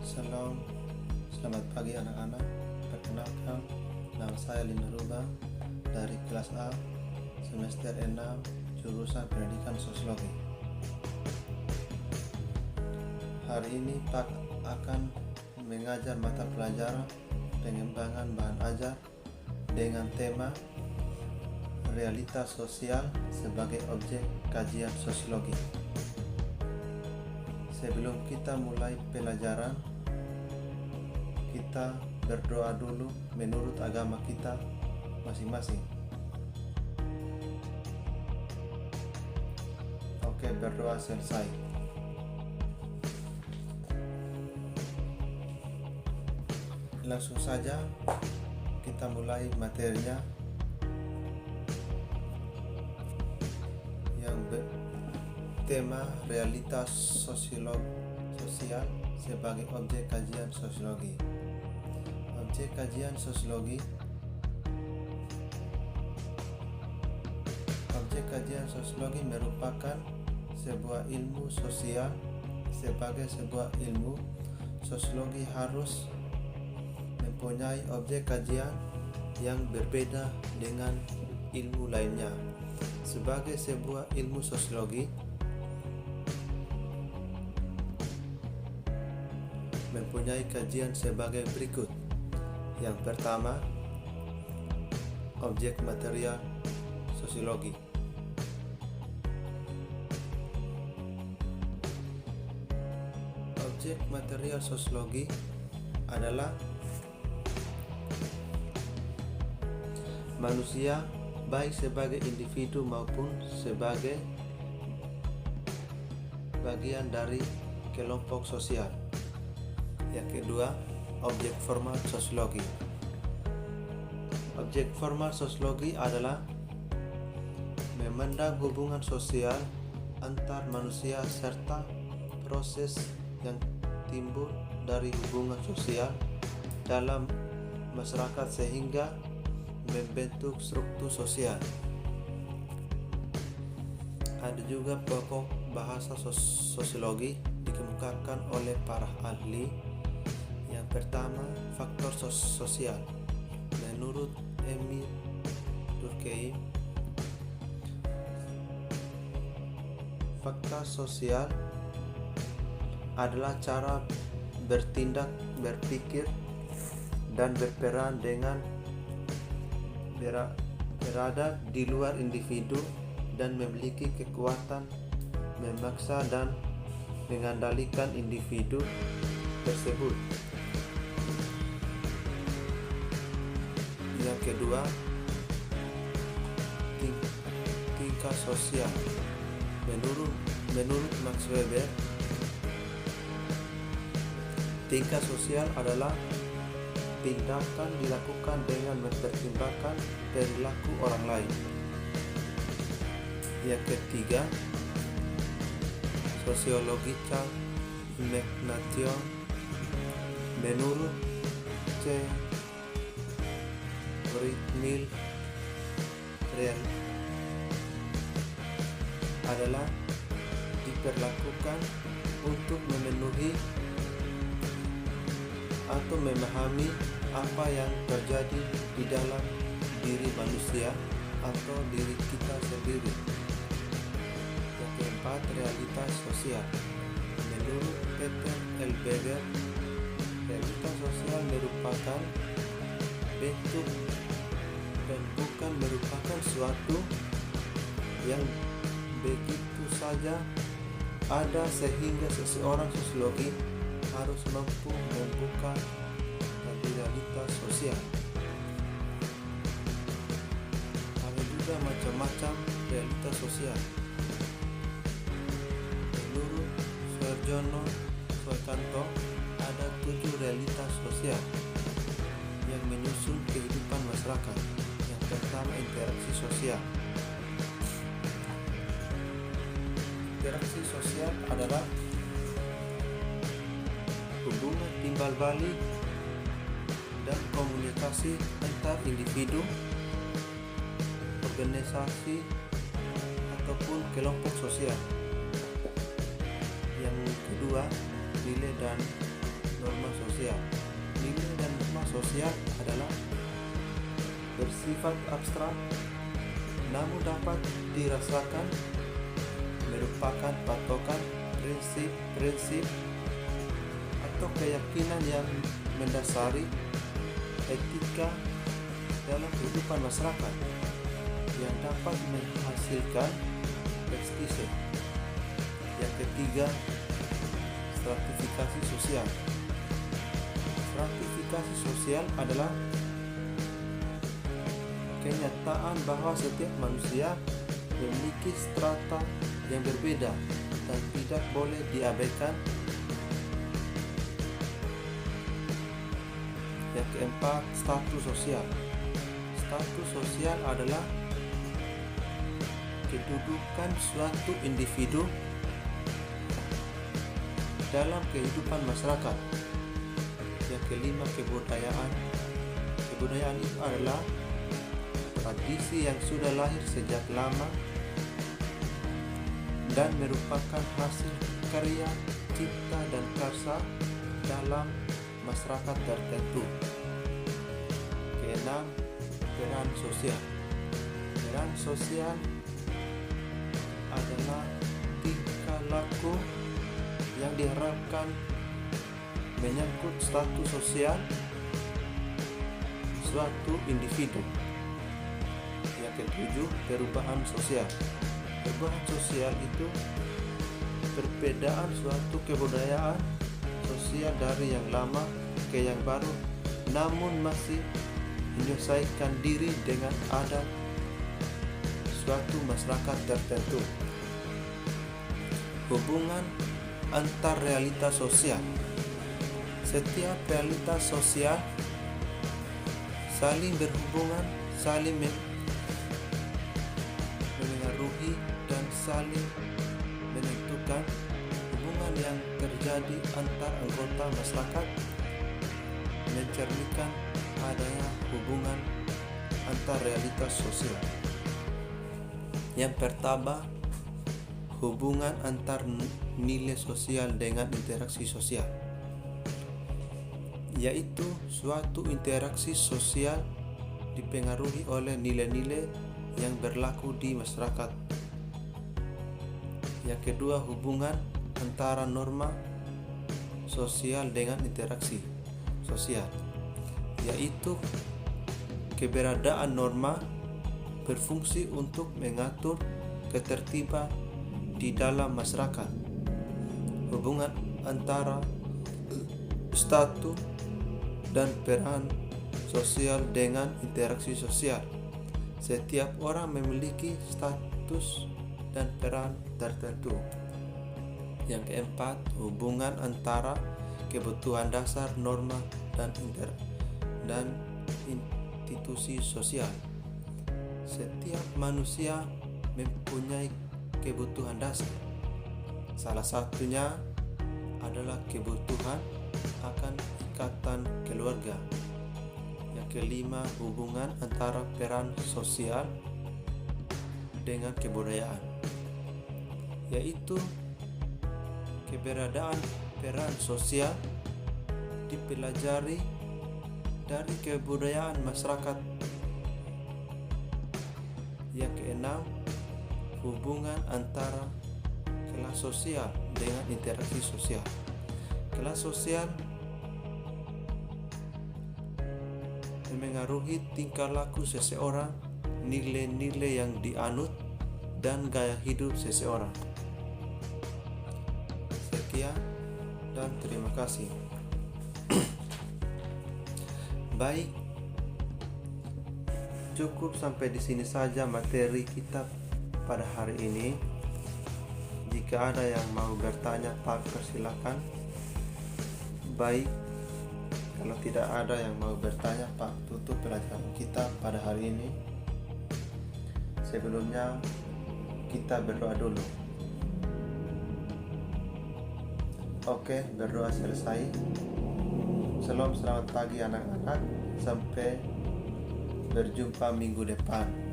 Shalom, selamat pagi anak-anak. Perkenalkan, nama saya Lina Ruba dari kelas A, semester 6, jurusan pendidikan sosiologi. Hari ini Pak akan mengajar mata pelajaran pengembangan bahan ajar dengan tema realitas sosial sebagai objek kajian sosiologi. Sebelum kita mulai pelajaran, kita berdoa dulu menurut agama kita masing-masing. Oke, berdoa selesai. Langsung saja kita mulai materinya yang tema realitas sosial sebagai objek kajian sosiologi. Objek kajian sosiologi. Objek kajian sosiologi merupakan sebuah ilmu sosial. Sebagai sebuah ilmu, sosiologi harus mempunyai objek kajian yang berbeda dengan ilmu lainnya. Sebagai sebuah ilmu sosiologi, mempunyai kajian sebagai berikut. Yang pertama, objek material sosiologi. Objek material sosiologi adalah manusia baik sebagai individu maupun sebagai bagian dari kelompok sosial. Yang kedua, objek formal sosiologi. Objek formal sosiologi adalah memandang hubungan sosial antar manusia serta proses yang timbul dari hubungan sosial dalam masyarakat sehingga membentuk struktur sosial. Ada juga pokok bahasa sosiologi dikemukakan oleh para ahli. Yang pertama, faktor sosial. Menurut Emil Durkheim, faktor sosial adalah cara bertindak, berpikir, dan berperan dengan berada di luar individu dan memiliki kekuatan memaksa dan mengendalikan individu tersebut. Yang kedua, tingkah sosial. Menurut Max Weber, tingkah sosial adalah tindakan dilakukan dengan mempertimbangkan perilaku orang lain. Yang ketiga, sociological imagination. Menurut C. Mill, real adalah diperlakukan untuk memenuhi atau memahami apa yang terjadi di dalam diri manusia atau diri kita sendiri. Yang keempat, realitas sosial. Menurut Peter L. Beger, realitas sosial merupakan bentuk dan bukan merupakan suatu yang begitu saja ada sehingga seseorang sosiologi harus mampu membuka dari realitas sosial. Ada juga macam-macam realitas sosial. Menurut Suharjono Suarkanto, ada 7 realitas sosial yang menyusun kehidupan masyarakat. Yang pertama, interaksi sosial. Interaksi sosial adalah hubungan timbal balik dan komunikasi antar individu, organisasi, ataupun kelompok sosial. Yang kedua, nilai dan norma sosial. Nilai dan norma sosial adalah bersifat abstrak namun dapat dirasakan, merupakan patokan prinsip atau keyakinan yang mendasari etika dalam kehidupan masyarakat yang dapat menghasilkan prestise. Yang ketiga, stratifikasi sosial. Stratifikasi sosial adalah kenyataan bahwa setiap manusia memiliki strata yang berbeda dan tidak boleh diabaikan. Yang keempat, status sosial. Status sosial adalah kedudukan suatu individu dalam kehidupan masyarakat. Yang kelima, kebudayaan. Kebudayaan itu adalah tradisi yang sudah lahir sejak lama dan merupakan hasil karya, cipta, dan karsa dalam masyarakat tertentu. Keenam, peran sosial. Peran sosial adalah tingkah laku yang diharapkan menyangkut status sosial suatu individu. Yang ketujuh, perubahan sosial. Perubahan sosial itu perbedaan suatu kebudayaan sosial dari yang lama ke yang baru, namun masih menyesuaikan diri dengan adat suatu masyarakat tertentu. Hubungan antar realitas sosial. Setiap realitas sosial saling berhubungan, saling mengaruhi dan saling menentukan. Hubungan yang terjadi antar anggota masyarakat mencerminkan adanya hubungan antar realitas sosial. Yang pertama, hubungan antar nilai sosial dengan interaksi sosial, yaitu suatu interaksi sosial dipengaruhi oleh nilai-nilai yang berlaku di masyarakat. Yang kedua, hubungan antara norma sosial dengan interaksi sosial, yaitu keberadaan norma berfungsi untuk mengatur ketertiban di dalam masyarakat. Hubungan antara status dan peran sosial dengan interaksi sosial. Setiap orang memiliki status dan peran tertentu. Yang keempat, hubungan antara kebutuhan dasar, norma, dan institusi sosial. Setiap manusia mempunyai kebutuhan dasar. Salah satunya adalah kebutuhan akan ikatan keluarga. Yang kelima, hubungan antara peran sosial dengan kebudayaan, yaitu keberadaan peran sosial dipelajari dari kebudayaan masyarakat. Yang keenam, hubungan antara kelas sosial dengan interaksi sosial. Kelas sosial memengaruhi tingkah laku seseorang, nilai-nilai yang dianut, dan gaya hidup seseorang. Sekian dan terima kasih. Baik, cukup sampai di sini saja materi kita pada hari ini. Jika ada yang mau bertanya, Pak, persilakan. Baik, kalau tidak ada yang mau bertanya, Pak, tutup pelajaran kita pada hari ini. Sebelumnya kita berdoa dulu. Oke, berdoa selesai. Shalom, selamat pagi anak-anak. Sampai berjumpa minggu depan.